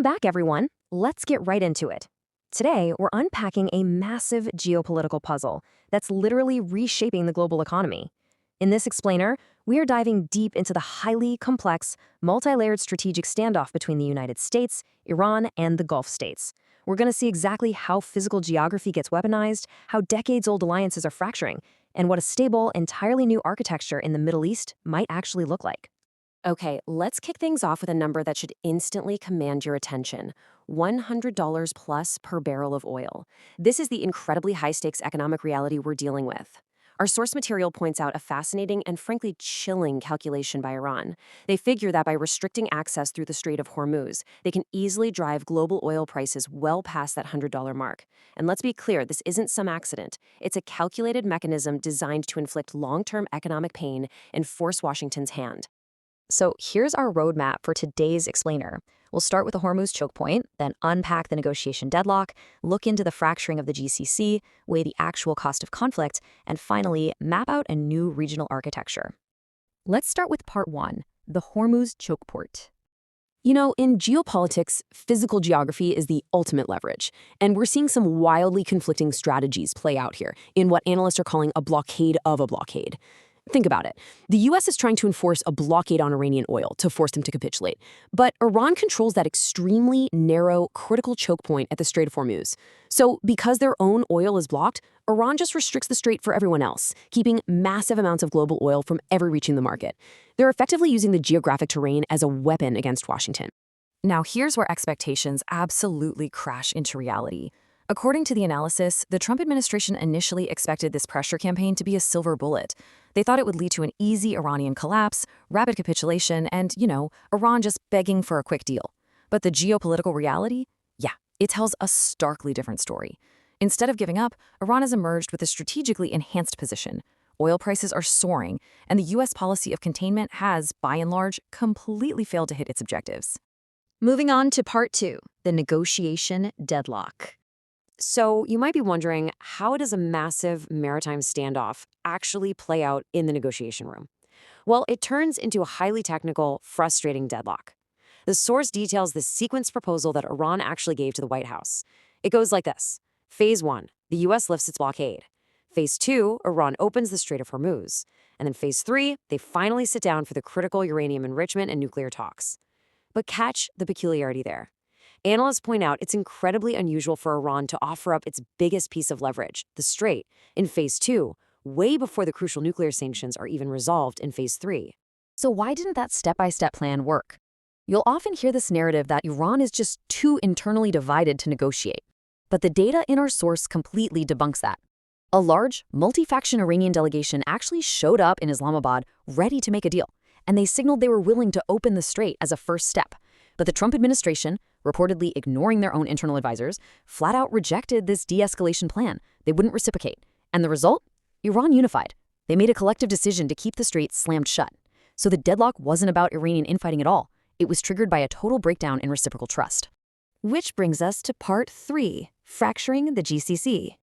Welcome back, everyone. Let's get right into it. Today, we're unpacking a massive geopolitical puzzle that's literally reshaping the global economy. In this explainer, we are diving deep into the highly complex, multi-layered strategic standoff between the United States, Iran, and the Gulf states. We're going to see exactly how physical geography gets weaponized, how decades-old alliances are fracturing, and what a stable, entirely new architecture in the Middle East might actually look like. Okay, let's kick things off with a number that should instantly command your attention. $100 plus per barrel of oil. This is the incredibly high-stakes economic reality we're dealing with. Our source material points out a fascinating and frankly chilling calculation by Iran. They figure that by restricting access through the Strait of Hormuz, they can easily drive global oil prices well past that $100 mark. And let's be clear, this isn't some accident. It's a calculated mechanism designed to inflict long-term economic pain and force Washington's hand. So here's our roadmap for today's explainer. We'll start with the Hormuz choke point, then unpack the negotiation deadlock, look into the fracturing of the GCC, weigh the actual cost of conflict, and finally, map out a new regional architecture. Let's start with part one, the Hormuz choke port. You know, in geopolitics, physical geography is the ultimate leverage, and we're seeing some wildly conflicting strategies play out here in what analysts are calling a blockade of a blockade. Think about it. The U.S. is trying to enforce a blockade on Iranian oil to force them to capitulate. But Iran controls that extremely narrow, critical choke point at the Strait of Hormuz. So because their own oil is blocked, Iran just restricts the strait for everyone else, keeping massive amounts of global oil from ever reaching the market. They're effectively using the geographic terrain as a weapon against Washington. Now here's where expectations absolutely crash into reality. According to the analysis, the Trump administration initially expected this pressure campaign to be a silver bullet. They thought it would lead to an easy Iranian collapse, rapid capitulation, and, Iran just begging for a quick deal. But the geopolitical reality? Yeah, it tells a starkly different story. Instead of giving up, Iran has emerged with a strategically enhanced position. Oil prices are soaring, and the U.S. policy of containment has, by and large, completely failed to hit its objectives. Moving on to part two, the negotiation deadlock. So you might be wondering, how does a massive maritime standoff actually play out in the negotiation room? Well, it turns into a highly technical, frustrating deadlock. The source details the sequenced proposal that Iran actually gave to the White House. It goes like this. Phase 1, the U.S. lifts its blockade. Phase 2, Iran opens the Strait of Hormuz. And then Phase 3, they finally sit down for the critical uranium enrichment and nuclear talks. But catch the peculiarity there. Analysts point out it's incredibly unusual for Iran to offer up its biggest piece of leverage, the Strait, in Phase 2, way before the crucial nuclear sanctions are even resolved in Phase 3. So why didn't that step-by-step plan work? You'll often hear this narrative that Iran is just too internally divided to negotiate. But the data in our source completely debunks that. A large, multi-faction Iranian delegation actually showed up in Islamabad ready to make a deal, and they signaled they were willing to open the strait as a first step. But the Trump administration, reportedly ignoring their own internal advisors, flat out rejected this de-escalation plan. They wouldn't reciprocate. And the result? Iran unified. They made a collective decision to keep the strait slammed shut. So the deadlock wasn't about Iranian infighting at all. It was triggered by a total breakdown in reciprocal trust. Which brings us to part 3, fracturing the GCC.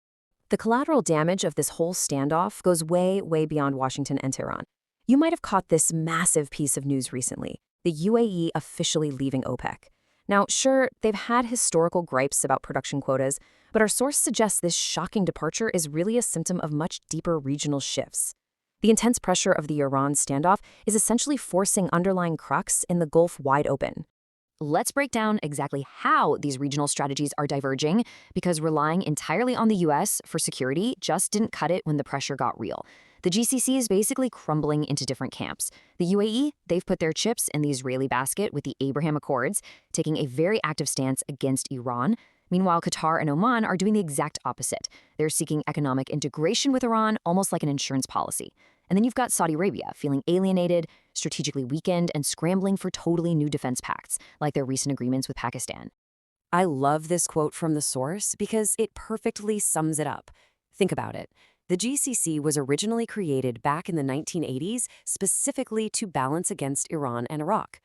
The collateral damage of this whole standoff goes way, way beyond Washington and Tehran. You might have caught this massive piece of news recently. The UAE officially leaving OPEC. Now, sure, they've had historical gripes about production quotas, but our source suggests this shocking departure is really a symptom of much deeper regional shifts. The intense pressure of the Iran standoff is essentially forcing underlying crux in the Gulf wide open. Let's break down exactly how these regional strategies are diverging, because relying entirely on the US for security just didn't cut it when the pressure got real. The GCC is basically crumbling into different camps. The UAE, they've put their chips in the Israeli basket with the Abraham Accords, taking a very active stance against Iran. Meanwhile, Qatar and Oman are doing the exact opposite. They're seeking economic integration with Iran, almost like an insurance policy. And then you've got Saudi Arabia feeling alienated, strategically weakened, and scrambling for totally new defense pacts, like their recent agreements with Pakistan. I love this quote from the source because it perfectly sums it up. Think about it. The GCC was originally created back in the 1980s specifically to balance against Iran and Iraq.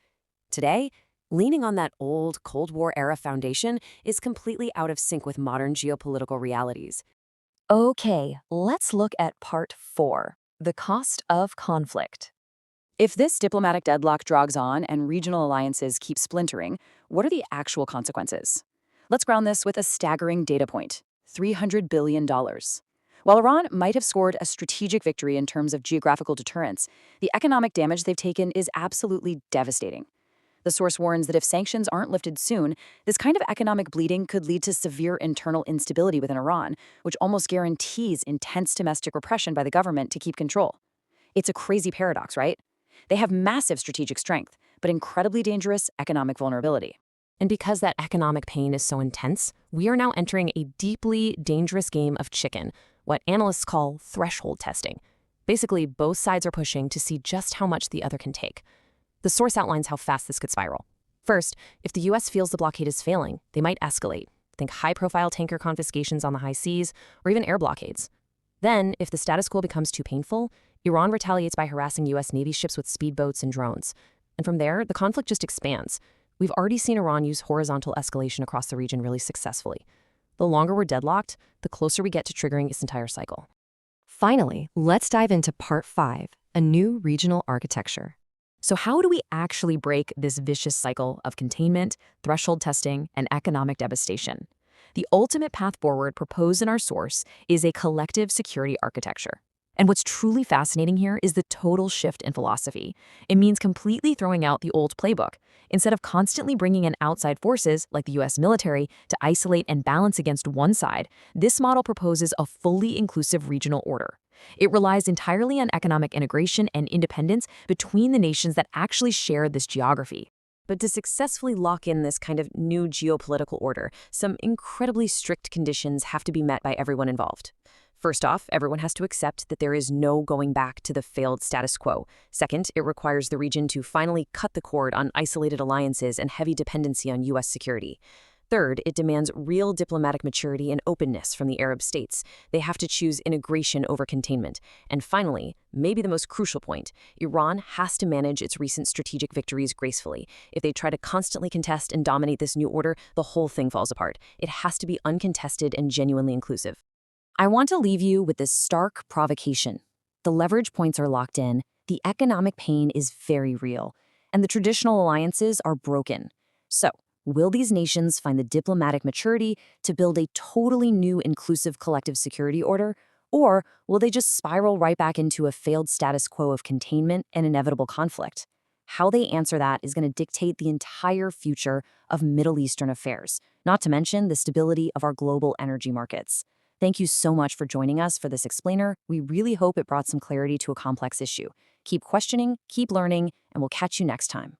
Today, leaning on that old Cold War-era foundation is completely out of sync with modern geopolitical realities. Okay, let's look at part 4, the cost of conflict. If this diplomatic deadlock drags on and regional alliances keep splintering, what are the actual consequences? Let's ground this with a staggering data point: $300 billion. While Iran might have scored a strategic victory in terms of geographical deterrence, the economic damage they've taken is absolutely devastating. The source warns that if sanctions aren't lifted soon, this kind of economic bleeding could lead to severe internal instability within Iran, which almost guarantees intense domestic repression by the government to keep control. It's a crazy paradox, right? They have massive strategic strength, but incredibly dangerous economic vulnerability. And because that economic pain is so intense, we are now entering a deeply dangerous game of chicken, what analysts call threshold testing. Basically, both sides are pushing to see just how much the other can take. The source outlines how fast this could spiral. First, if the US feels the blockade is failing, they might escalate. Think high-profile tanker confiscations on the high seas, or even air blockades. Then, if the status quo becomes too painful, Iran retaliates by harassing US Navy ships with speedboats and drones. And from there, the conflict just expands. We've already seen Iran use horizontal escalation across the region really successfully. The longer we're deadlocked, the closer we get to triggering this entire cycle. Finally, let's dive into Part 5, a new regional architecture. So how do we actually break this vicious cycle of containment, threshold testing, and economic devastation? The ultimate path forward proposed in our source is a collective security architecture. And what's truly fascinating here is the total shift in philosophy. It means completely throwing out the old playbook. Instead of constantly bringing in outside forces, like the US military, to isolate and balance against one side, this model proposes a fully inclusive regional order. It relies entirely on economic integration and independence between the nations that actually share this geography. But to successfully lock in this kind of new geopolitical order, some incredibly strict conditions have to be met by everyone involved. First off, everyone has to accept that there is no going back to the failed status quo. Second, it requires the region to finally cut the cord on isolated alliances and heavy dependency on US security. Third, it demands real diplomatic maturity and openness from the Arab states. They have to choose integration over containment. And finally, maybe the most crucial point, Iran has to manage its recent strategic victories gracefully. If they try to constantly contest and dominate this new order, the whole thing falls apart. It has to be uncontested and genuinely inclusive. I want to leave you with this stark provocation. The leverage points are locked in, the economic pain is very real, and the traditional alliances are broken. So, will these nations find the diplomatic maturity to build a totally new inclusive collective security order, or will they just spiral right back into a failed status quo of containment and inevitable conflict? How they answer that is going to dictate the entire future of Middle Eastern affairs, not to mention the stability of our global energy markets. Thank you so much for joining us for this explainer. We really hope it brought some clarity to a complex issue. Keep questioning, keep learning, and we'll catch you next time.